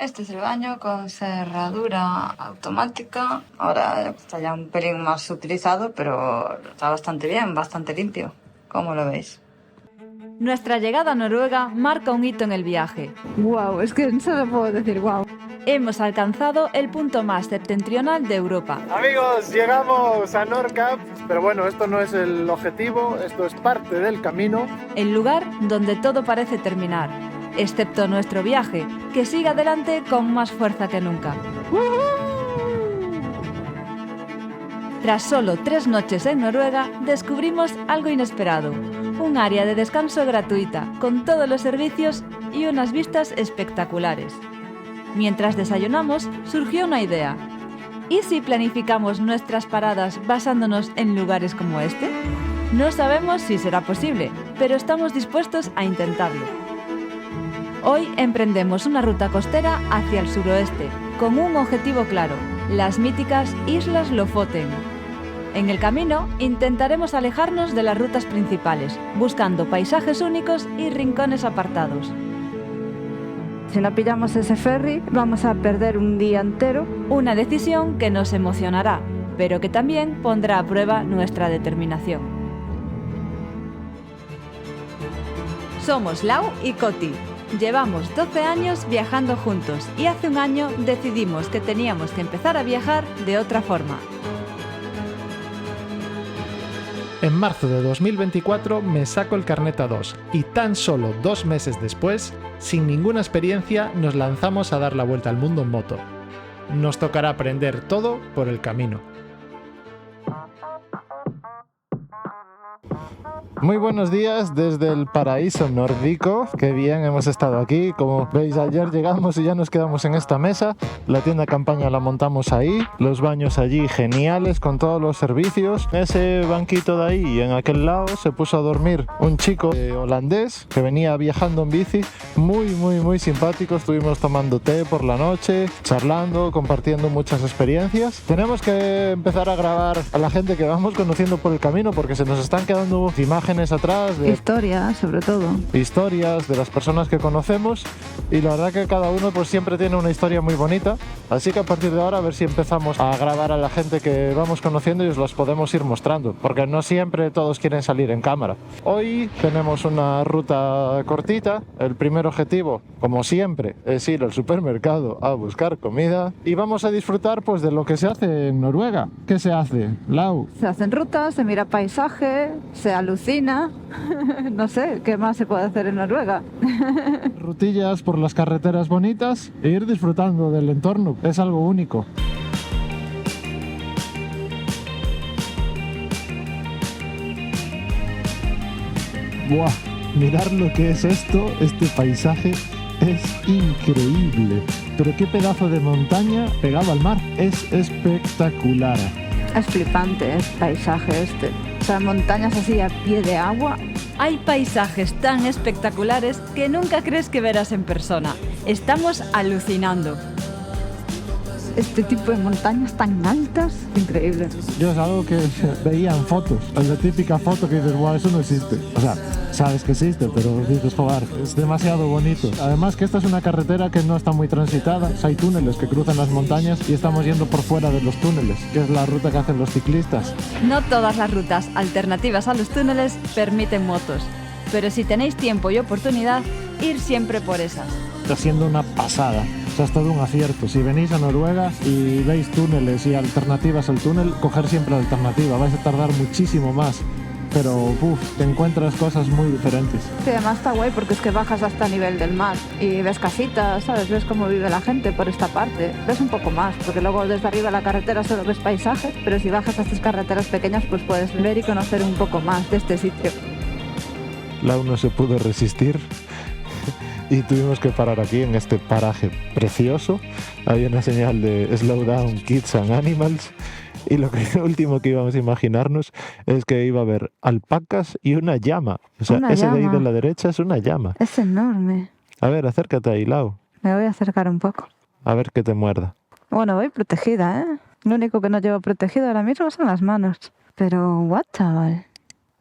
Este es el baño con cerradura automática. Ahora está ya un pelín más utilizado, pero está bastante bien, bastante limpio. ¿Cómo lo veis? Nuestra llegada a Noruega marca un hito en el viaje. Wow, es que solo puedo decir wow. Hemos alcanzado el punto más septentrional de Europa. Amigos, llegamos a Nordkapp, pero bueno, esto no es el objetivo, esto es parte del camino. El lugar donde todo parece terminar, excepto nuestro viaje, que sigue adelante con más fuerza que nunca. Tras solo 3 noches en Noruega, descubrimos algo inesperado. Un área de descanso gratuita, con todos los servicios y unas vistas espectaculares. Mientras desayunamos, surgió una idea. ¿Y si planificamos nuestras paradas basándonos en lugares como este? No sabemos si será posible, pero estamos dispuestos a intentarlo. Hoy emprendemos una ruta costera hacia el suroeste, con un objetivo claro, las míticas Islas Lofoten. En el camino intentaremos alejarnos de las rutas principales, buscando paisajes únicos y rincones apartados. Si no pillamos ese ferry, vamos a perder un día entero. Una decisión que nos emocionará, pero que también pondrá a prueba nuestra determinación. Somos Lau y Coti. Llevamos 12 años viajando juntos y hace un año decidimos que teníamos que empezar a viajar de otra forma. En marzo de 2024 me saco el carnet A2 y tan solo 2 meses después, sin ninguna experiencia, nos lanzamos a dar la vuelta al mundo en moto. Nos tocará aprender todo por el camino. Muy buenos días desde el paraíso nórdico. Qué bien hemos estado aquí. Como veis, ayer llegamos y ya nos quedamos en esta mesa. La tienda de campaña la montamos ahí. Los baños allí geniales con todos los servicios. En ese banquito de ahí y en aquel lado se puso a dormir un chico holandés que venía viajando en bici. Muy simpático. Estuvimos tomando té por la noche, charlando, compartiendo muchas experiencias. Tenemos que empezar a grabar a la gente que vamos conociendo por el camino porque se nos están quedando imágenes atrás de Historia, sobre todo. historias de las personas que conocemos y la verdad que cada uno pues siempre tiene una historia muy bonita, así que a partir de ahora a ver si empezamos a grabar a la gente que vamos conociendo y os las podemos ir mostrando, porque no siempre todos quieren salir en cámara. Hoy tenemos una ruta cortita, el primer objetivo, como siempre, es ir al supermercado a buscar comida y vamos a disfrutar pues de lo que se hace en Noruega. ¿Qué se hace, Lau? Se hacen rutas, se mira paisaje, se alucina. No sé, ¿qué más se puede hacer en Noruega? Rutillas por las carreteras bonitas e ir disfrutando del entorno, es algo único. ¡Buah! Mirad lo que es esto, este paisaje es increíble. Pero qué pedazo de montaña pegado al mar, es espectacular. Es flipante, es paisaje este. O sea, montañas así a pie de agua. Hay paisajes tan espectaculares que nunca crees que verás en persona. Estamos alucinando. Este tipo de montañas tan altas, increíble. Yo es algo que veía en fotos, es la típica foto que dices, wow, eso no existe. O sea, sabes que existe, pero dices, joder, es demasiado bonito. Además que esta es una carretera que no está muy transitada, o sea, hay túneles que cruzan las montañas y estamos yendo por fuera de los túneles, que es la ruta que hacen los ciclistas. No todas las rutas alternativas a los túneles permiten motos, pero si tenéis tiempo y oportunidad, ir siempre por esas. Está siendo una pasada. O sea, es todo un acierto. Si venís a Noruega y veis túneles y alternativas al túnel, coger siempre la alternativa. Vais a tardar muchísimo más, pero te encuentras cosas muy diferentes. Sí, además está guay porque es que bajas hasta el nivel del mar y ves casitas, ¿sabes? Ves cómo vive la gente por esta parte. Ves un poco más, porque luego desde arriba de la carretera solo ves paisajes, pero si bajas a estas carreteras pequeñas pues puedes ver y conocer un poco más de este sitio. Lau no se pudo resistir y tuvimos que parar aquí en este paraje precioso. Había una señal de Slow Down Kids and Animals y lo último que íbamos a imaginarnos es que iba a haber alpacas y una llama. O sea, ese de ahí de la derecha es una llama. Es enorme. A ver, acércate ahí, Lau. Me voy a acercar un poco. A ver que te muerda. Bueno, voy protegida, ¿eh? Lo único que no llevo protegido ahora mismo son las manos. Pero, what, chaval.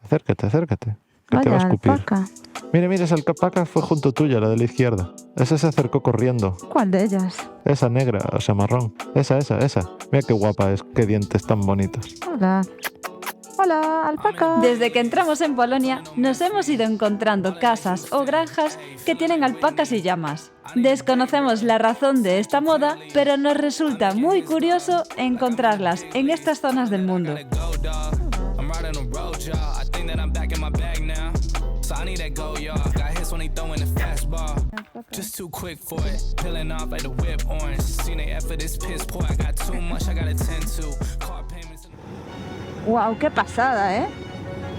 Acércate, que vaya, te va a escupir. alpaca. Mira, esa alpaca fue junto tuya, la de la izquierda. Ese se acercó corriendo. ¿Cuál de ellas? Esa negra, o sea, marrón. Esa. Mira qué guapa es, qué dientes tan bonitos. Hola. Hola, alpaca. Desde que entramos en Polonia, nos hemos ido encontrando casas o granjas que tienen alpacas y llamas. Desconocemos la razón de esta moda, pero nos resulta muy curioso encontrarlas en estas zonas del mundo. Wow, qué pasada, ¿eh?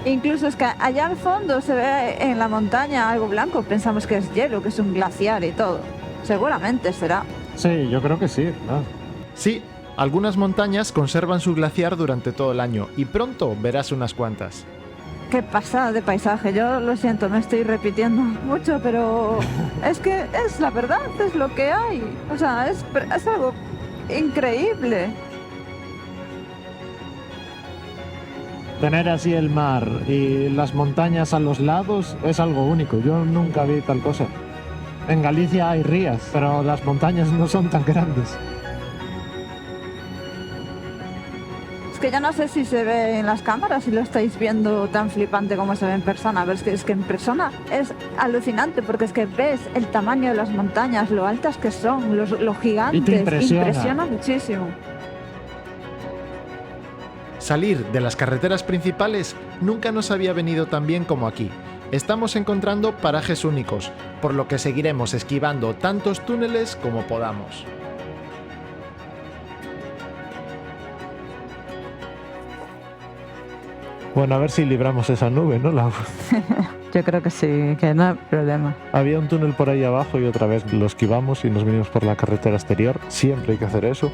Incluso es que allá al fondo se ve en la montaña algo blanco. Pensamos que es hielo, que es un glaciar y todo. Seguramente será. Sí, yo creo que sí, ¿no? Sí, algunas montañas conservan su glaciar durante todo el año y pronto verás unas cuantas. Qué pasada de paisaje. Yo lo siento, me estoy repitiendo mucho, pero es que es la verdad, es lo que hay. O sea, es algo increíble. Tener así el mar y las montañas a los lados es algo único. Yo nunca vi tal cosa. En Galicia hay rías, pero las montañas no son tan grandes. Es que ya no sé si se ve en las cámaras, si lo estáis viendo tan flipante como se ve en persona. Pero es que en persona es alucinante, porque es que ves el tamaño de las montañas, lo altas que son, lo gigantes. Y te impresiona. Impresiona muchísimo. Salir de las carreteras principales nunca nos había venido tan bien como aquí. Estamos encontrando parajes únicos, por lo que seguiremos esquivando tantos túneles como podamos. Bueno, a ver si libramos esa nube, ¿no, Lau? Yo creo que sí, que no hay problema. Había un túnel por ahí abajo y otra vez lo esquivamos y nos vinimos por la carretera exterior. Siempre hay que hacer eso,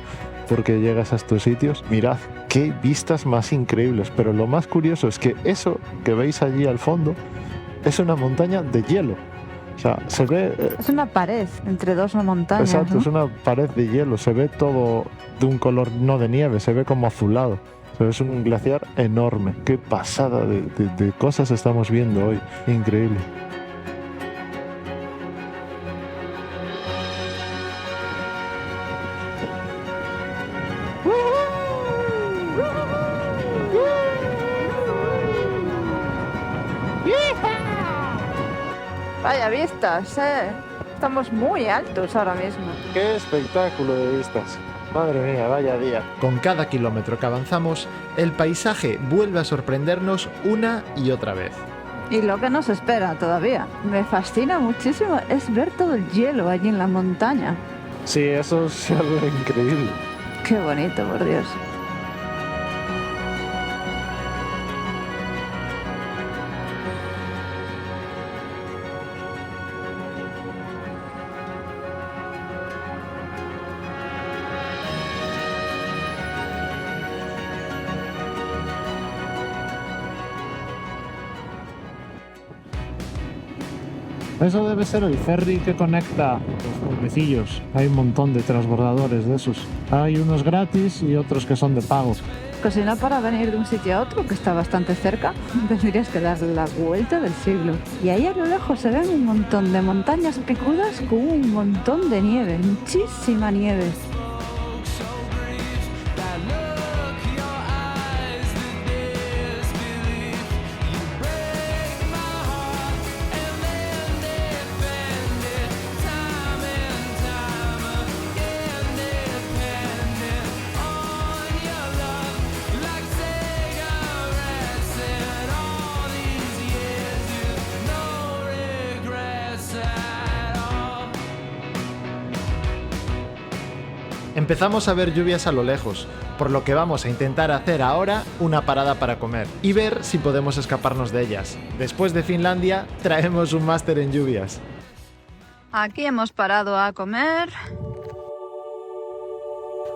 porque llegas a estos sitios. Mirad, qué vistas más increíbles. Pero lo más curioso es que eso que veis allí al fondo es una montaña de hielo. O sea, se ve... Es una pared entre dos montañas. Exacto, ¿no? es una pared de hielo. Se ve todo de un color no de nieve, se ve como azulado. Pero es un glaciar enorme. Qué pasada de cosas estamos viendo hoy. Increíble. Vaya vistas, Estamos muy altos ahora mismo. ¡Qué espectáculo de vistas! Madre mía, vaya día. Con cada kilómetro que avanzamos, el paisaje vuelve a sorprendernos una y otra vez. Y lo que nos espera todavía. Me fascina muchísimo es ver todo el hielo allí en la montaña. Sí, eso es algo increíble. Qué bonito, por Dios. Eso debe ser el ferry que conecta los pueblecillos. Hay un montón de transbordadores de esos. Hay unos gratis y otros que son de pago. Pues si no, para venir de un sitio a otro, que está bastante cerca, tendrías que dar la vuelta del siglo. Y ahí a lo lejos se ven un montón de montañas picudas con un montón de nieve, muchísima nieve. Empezamos a ver lluvias a lo lejos, por lo que vamos a intentar hacer ahora una parada para comer y ver si podemos escaparnos de ellas. Después de Finlandia, traemos un máster en lluvias. Aquí hemos parado a comer.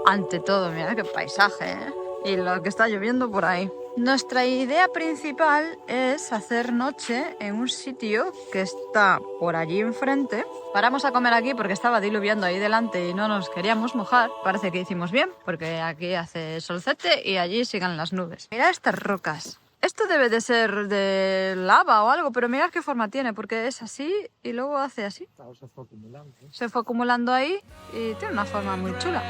Ante todo, mira qué paisaje, ¿eh? Y lo que está lloviendo por ahí. Nuestra idea principal es hacer noche en un sitio que está por allí enfrente. Paramos a comer aquí porque estaba diluviando ahí delante y no nos queríamos mojar. Parece que hicimos bien, porque aquí hace solcete y allí siguen las nubes. Mira estas rocas. Esto debe de ser de lava o algo, pero mirad qué forma tiene, porque es así y luego hace así. Se fue acumulando ahí y tiene una forma muy chula.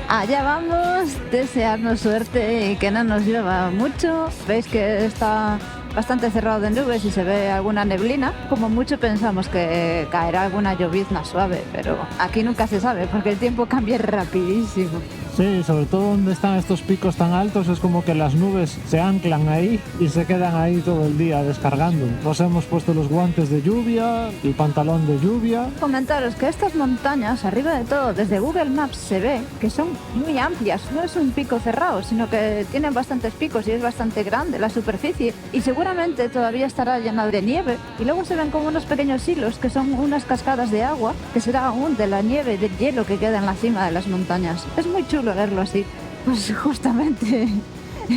Allá vamos, desearnos suerte y que no nos llueva mucho. Veis que está bastante cerrado de nubes y se ve alguna neblina. Como mucho pensamos que caerá alguna llovizna suave, pero aquí nunca se sabe porque el tiempo cambia rapidísimo. Sí, sobre todo donde están estos picos tan altos, es como que las nubes se anclan ahí y se quedan ahí todo el día descargando. Nos hemos puesto los guantes de lluvia, el pantalón de lluvia. Comentaros que estas montañas, arriba de todo, desde Google Maps se ve que son muy amplias. No es un pico cerrado, sino que tienen bastantes picos y es bastante grande la superficie. Y seguramente todavía estará llena de nieve. Y luego se ven como unos pequeños hilos que son unas cascadas de agua, que será aún de la nieve, del hielo que queda en la cima de las montañas. Es muy chulo verlo así. Pues justamente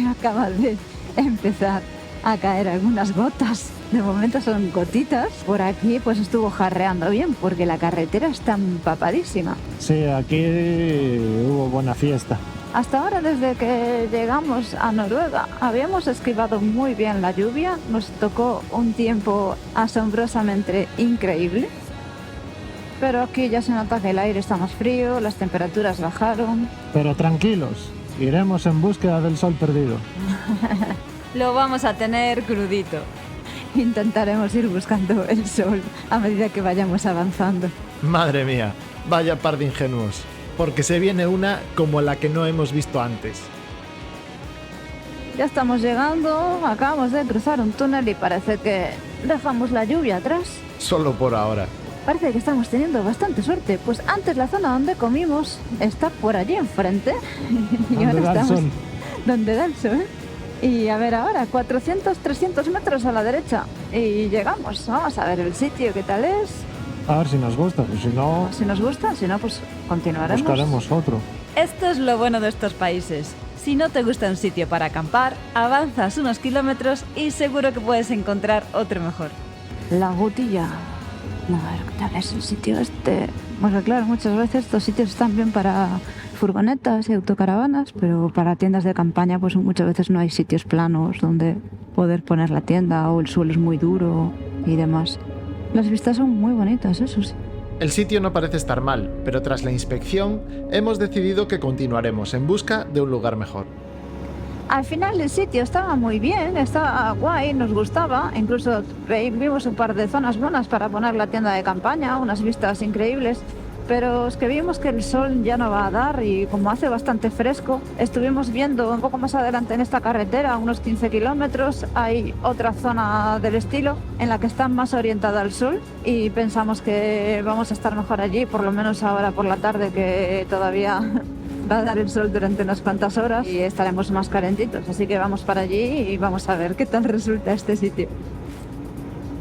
acaba de empezar a caer algunas gotas. De momento son gotitas. Por aquí pues estuvo jarreando bien porque la carretera está empapadísima. Sí, aquí hubo buena fiesta. Hasta ahora, desde que llegamos a Noruega, habíamos esquivado muy bien la lluvia. Nos tocó un tiempo asombrosamente increíble. Pero aquí ya se nota que el aire está más frío, las temperaturas bajaron. Pero tranquilos, iremos en búsqueda del sol perdido. Lo vamos a tener crudito. Intentaremos ir buscando el sol a medida que vayamos avanzando. Madre mía, vaya par de ingenuos. Porque se viene una como la que no hemos visto antes. Ya estamos llegando, acabamos de cruzar un túnel y parece que dejamos la lluvia atrás. Solo por ahora. Parece que estamos teniendo bastante suerte, pues antes la zona donde comimos está por allí enfrente. Y Donde ahora da el estamos sol. donde da el sol. Y a ver ahora, 400, 300 metros a la derecha. Y llegamos, vamos a ver el sitio, qué tal es. A ver si nos gusta, pues si no, Si nos gusta, si no, pues continuaremos. buscaremos otro. Esto es lo bueno de estos países. Si no te gusta un sitio para acampar, avanzas unos kilómetros y seguro que puedes encontrar otro mejor. La Gutilla. A ver, ¿qué tal es el sitio este? Pues claro, muchas veces estos sitios están bien para furgonetas y autocaravanas, pero para tiendas de campaña pues muchas veces no hay sitios planos donde poder poner la tienda o el suelo es muy duro y demás. Las vistas son muy bonitas, eso sí. El sitio no parece estar mal, pero tras la inspección hemos decidido que continuaremos en busca de un lugar mejor. Al final el sitio estaba muy bien, estaba guay, nos gustaba. Incluso vimos un par de zonas buenas para poner la tienda de campaña, unas vistas increíbles. Pero es que vimos que el sol ya no va a dar y como hace bastante fresco, estuvimos viendo un poco más adelante en esta carretera, unos 15 kilómetros, hay otra zona del estilo en la que está más orientada al sol y pensamos que vamos a estar mejor allí, por lo menos ahora por la tarde que todavía va a dar el sol durante unas cuantas horas y estaremos más calentitos. Así que vamos para allí y vamos a ver qué tal resulta este sitio.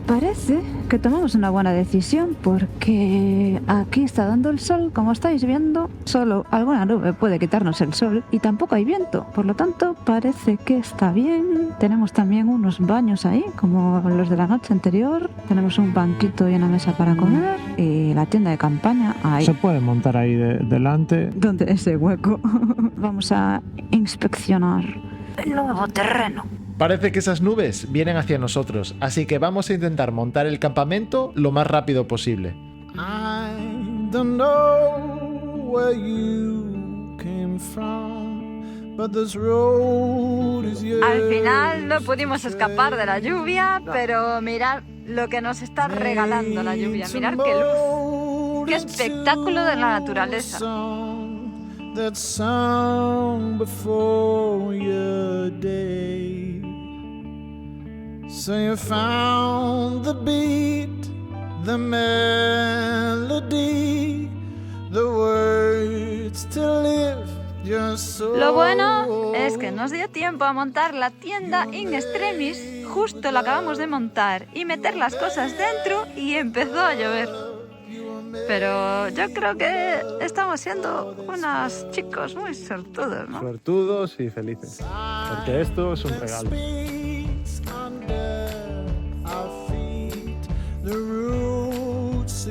Parece que tomamos una buena decisión porque aquí está dando el sol, como estáis viendo. Solo alguna nube puede quitarnos el sol y tampoco hay viento. Por lo tanto, parece que está bien. Tenemos también unos baños ahí, como los de la noche anterior. Tenemos un banquito y una mesa para comer y la tienda de campaña ahí. Se puede montar ahí delante. ¿Dónde ese hueco? Vamos a inspeccionar el nuevo terreno. Parece que esas nubes vienen hacia nosotros, así que vamos a intentar montar el campamento lo más rápido posible. I don't know where you came from, but this road is yours. Al final no pudimos escapar de la lluvia, pero mirad lo que nos está regalando la lluvia. Mirad qué luz, qué espectáculo de la naturaleza. That song before your day. So you found the beat, the melody, the words to live your soul. Lo bueno es que nos dio tiempo a montar la tienda in extremis, justo la acabamos de montar, y meter las cosas dentro y empezó a llover. Pero yo creo que estamos siendo unos chicos muy suertudos, ¿no? Suertudos y felices. Porque esto es un regalo. The roots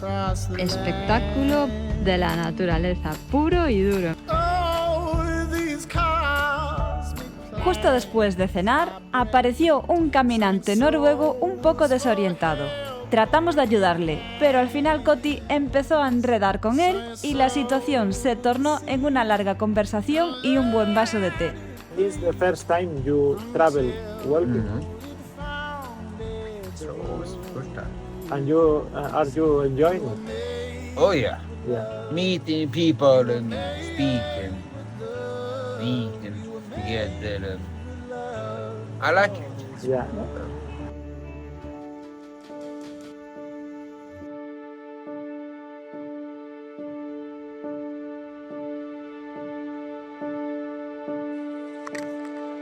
across the Espectáculo de la naturaleza, puro y duro. Oh, these cars be Justo después de cenar, apareció un caminante noruego un poco desorientado. Tratamos de ayudarle, pero al final Coti empezó a enredar con él y la situación se tornó en una larga conversación y un buen vaso de té. This is the first time you travel walking, So it's first time. and you are you enjoying it? Oh yeah, Yeah. meeting people and speaking, eating together. I like it. Yeah.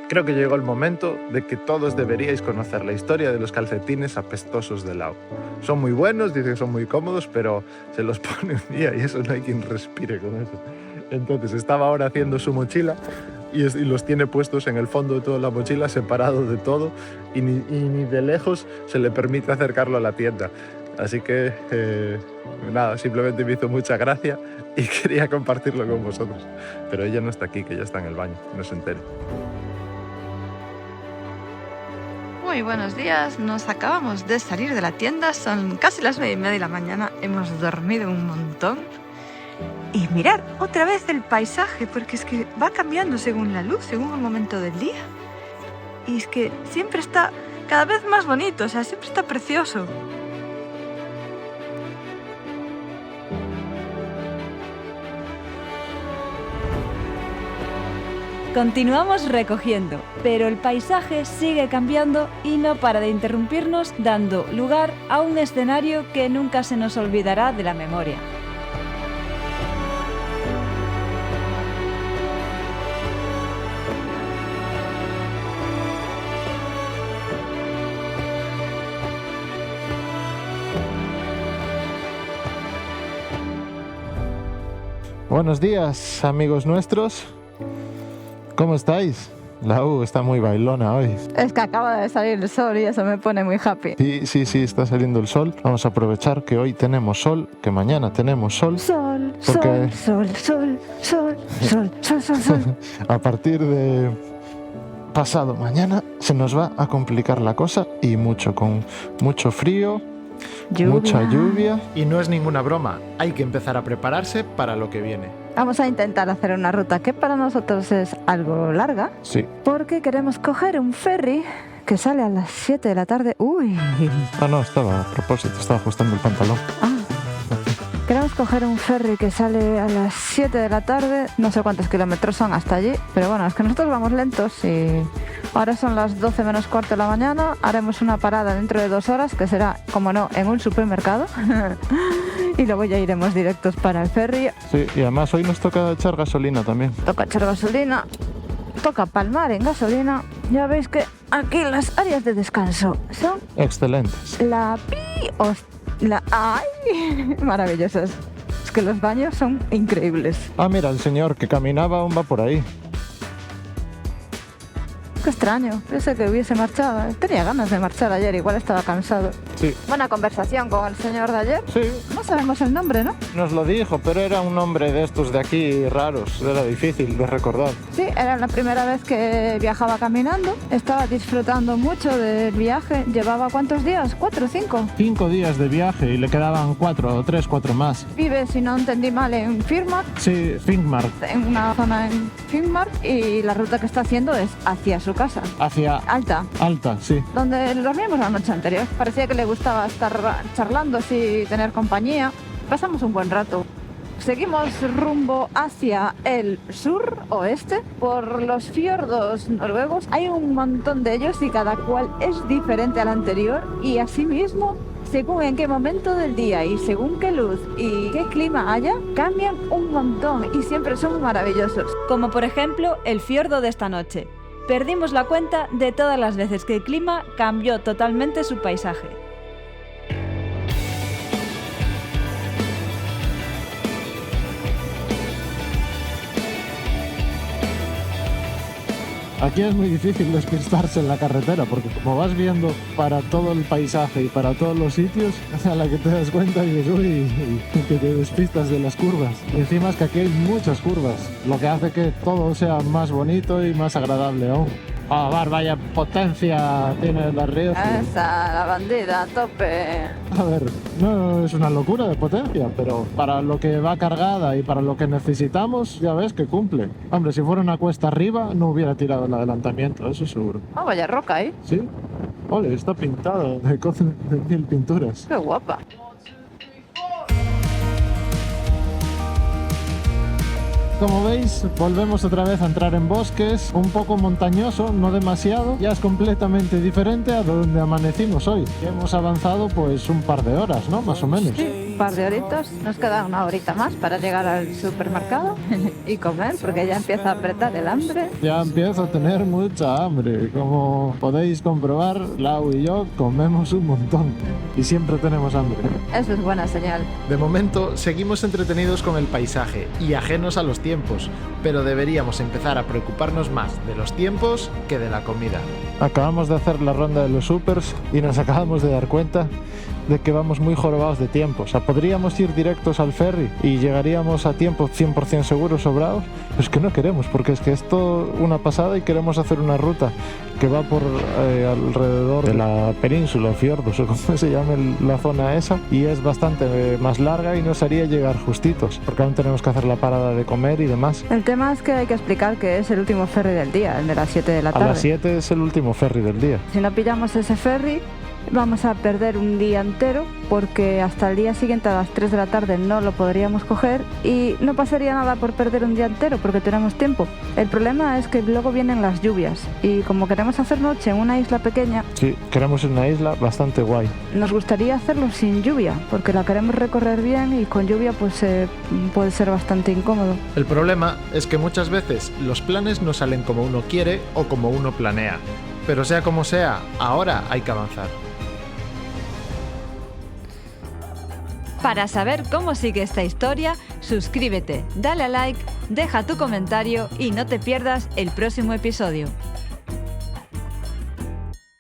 Creo que llegó el momento de que todos deberíais conocer la historia de los calcetines apestosos de Lau. Son muy buenos, dicen que son muy cómodos, pero se los pone un día y eso no hay quien respire con eso. Entonces estaba ahora haciendo su mochila y los tiene puestos en el fondo de toda la mochila, separado de todo, y ni de lejos se le permite acercarlo a la tienda. Así que, nada, simplemente me hizo mucha gracia y quería compartirlo con vosotros. Pero ella no está aquí, que ya está en el baño, no se entere. Muy buenos días, nos acabamos de salir de la tienda, son casi las 9:30 de la mañana, hemos dormido un montón. Y mirar otra vez el paisaje, porque es que va cambiando según la luz, según el momento del día. Y es que siempre está cada vez más bonito, o sea, siempre está precioso. Continuamos recogiendo, pero el paisaje sigue cambiando y no para de interrumpirnos, dando lugar a un escenario que nunca se nos olvidará de la memoria. Buenos días, amigos nuestros. ¿Cómo estáis? La U está muy bailona hoy. Es que acaba de salir el sol y eso me pone muy happy. Sí, está saliendo el sol. Vamos a aprovechar que hoy tenemos sol, que mañana tenemos sol. Sol, Porque- sol, sol, sol, sol, sol, sol, sol. A partir de pasado mañana se nos va a complicar la cosa y mucho, con mucho frío, mucha lluvia. Y no es ninguna broma, hay que empezar a prepararse para lo que viene. Vamos a intentar hacer una ruta que para nosotros es algo larga, Sí. porque queremos coger un ferry que sale a las 7 de la tarde. Uy, Ah, no, estaba a propósito, estaba ajustando el pantalón. queremos coger un ferry que sale a las 7 de la tarde. No sé cuántos kilómetros son hasta allí, pero bueno, es que nosotros vamos lentos y ahora son las 12 menos cuarto de la mañana. Haremos una parada dentro de 2 horas, que será, como no, en un supermercado. Y luego ya iremos directos para el ferry. Sí, y además hoy nos toca echar gasolina también. Toca echar gasolina, toca palmar en gasolina. Ya veis que aquí las áreas de descanso son Excelentes. la ¡ay! Maravillosas. Es que los baños son increíbles. Ah, mira, el señor que caminaba aún va por ahí. Qué extraño. Pensé que hubiese marchado. Tenía ganas de marchar ayer, igual estaba cansado. Sí. Buena conversación con el señor de ayer. Sí, No sabemos el nombre, ¿no? nos lo dijo, pero era un nombre de estos de aquí raros. Era difícil de recordar. Sí, era la primera vez que viajaba caminando. Estaba disfrutando mucho del viaje. ¿Llevaba cuántos días? ¿4 o 5? 5 días de viaje y le quedaban 4 más. Vive, si no entendí mal, en Finnmark, Sí, Finnmark, en una zona en Finnmark, y la ruta que está haciendo es hacia su casa, hacia Alta, Alta, sí. donde dormimos la noche anterior. Parecía que le gustaba estar charlando así, tener compañía. Pasamos un buen rato. Seguimos rumbo hacia el sur oeste por los fiordos noruegos. Hay un montón de ellos y cada cual es diferente al anterior, y asimismo, según en qué momento del día y según qué luz y qué clima haya, cambian un montón y siempre son maravillosos. Como por ejemplo el fiordo de esta noche. Perdimos la cuenta de todas las veces que el clima cambió totalmente su paisaje. Aquí es muy difícil despistarse en la carretera porque como vas viendo para todo el paisaje y para todos los sitios, a la que te das cuenta dices, uy, que te despistas de las curvas. Y encima es que aquí hay muchas curvas, lo que hace que todo sea más bonito y más agradable aún. Vaya potencia tiene la Río. Esa, la bandida, a tope. A ver, no es una locura de potencia, pero para lo que va cargada y para lo que necesitamos, ya ves que cumple. Hombre, si fuera una cuesta arriba, no hubiera tirado el adelantamiento, eso seguro. Oh, vaya roca ahí. Sí. Ole, está pintado de 1000 pinturas. Qué guapa. Como veis, volvemos otra vez a entrar en bosques, un poco montañoso, no demasiado. Ya es completamente diferente a donde amanecimos hoy. Hemos avanzado pues un par de horas, ¿no? Más o menos. Sí, un par de horitas. Nos queda una horita más para llegar al supermercado y comer, porque ya empieza a apretar el hambre. Ya empiezo a tener mucha hambre. Como podéis comprobar, Lau y yo comemos un montón y siempre tenemos hambre. Eso es buena señal. De momento, seguimos entretenidos con el paisaje y ajenos a los tiempos, pero deberíamos empezar a preocuparnos más de los tiempos que de la comida. Acabamos de hacer la ronda de los supers y nos acabamos de dar cuenta de que vamos muy jorobados de tiempo. O sea, podríamos ir directos al ferry y llegaríamos a tiempo 100% seguros, sobrados. Pero es que no queremos, porque es que es todo una pasada y queremos hacer una ruta que va por alrededor de la península, o fiordos, o como se llame la zona esa, y es bastante más larga y nos haría llegar justitos, porque aún tenemos que hacer la parada de comer y demás. El tema es que hay que explicar que es el último ferry del día, el de las 7 de la tarde. A las 7 es el último ferry del día. Si no pillamos ese ferry, vamos a perder un día entero, porque hasta el día siguiente a las 3 de la tarde no lo podríamos coger y no pasaría nada por perder un día entero porque tenemos tiempo. El problema es que luego vienen las lluvias y como queremos hacer noche en una isla pequeña... Sí, queremos una isla bastante guay. Nos gustaría hacerlo sin lluvia porque la queremos recorrer bien y con lluvia pues puede ser bastante incómodo. El problema es que muchas veces los planes no salen como uno quiere o como uno planea. Pero sea como sea, ahora hay que avanzar. Para saber cómo sigue esta historia, suscríbete, dale a like, deja tu comentario y no te pierdas el próximo episodio.